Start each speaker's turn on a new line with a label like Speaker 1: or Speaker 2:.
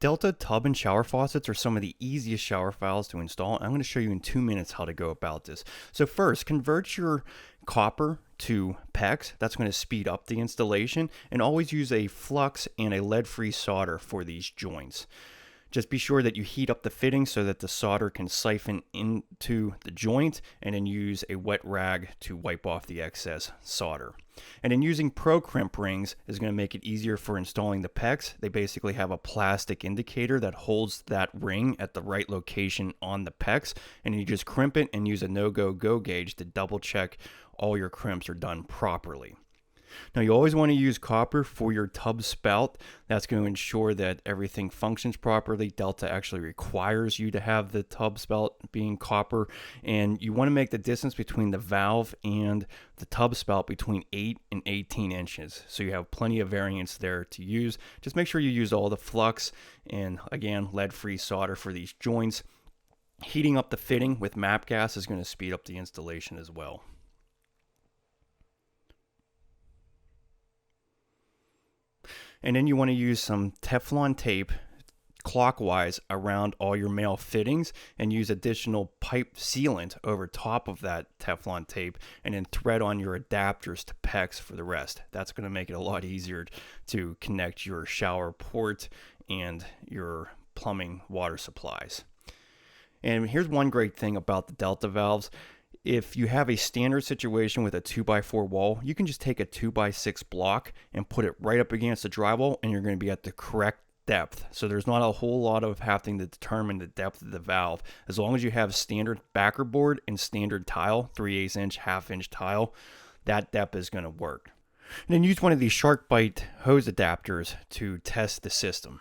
Speaker 1: Delta tub and shower faucets are some of the easiest shower valves to install. I'm going to show you in 2 minutes how to go about this. So first, convert your copper to PEX. That's going to speed up the installation, and always use a flux and a lead-free solder for these joints. Just be sure that you heat up the fitting so that the solder can siphon into the joint, and then use a wet rag to wipe off the excess solder. And then using Pro Crimp rings is going to make it easier for installing the PEX. They basically have a plastic indicator that holds that ring at the right location on the PEX, and you just crimp it and use a no-go-go gauge to double check all your crimps are done properly. Now, you always want to use copper for your tub spout. That's going to ensure that everything functions properly. Delta actually requires you to have the tub spout being copper, and you want to make the distance between the valve and the tub spout between 8 and 18 inches. So you have plenty of variance there to use. Just make sure you use all the flux and, again, lead-free solder for these joints. Heating up the fitting with MAP gas is going to speed up the installation as well. And then you want to use some Teflon tape clockwise around all your male fittings, and use additional pipe sealant over top of that Teflon tape, and then thread on your adapters to PEX for the rest. That's going to make it a lot easier to connect your shower port and your plumbing water supplies. And here's one great thing about the Delta valves. If you have a standard situation with a 2x4 wall, you can just take a 2x6 block and put it right up against the drywall, and you're going to be at the correct depth. So there's not a whole lot of having to determine the depth of the valve. As long as you have standard backer board and standard tile, 3/8 inch, 1/2 inch tile, that depth is going to work. And then use one of these SharkBite hose adapters to test the system.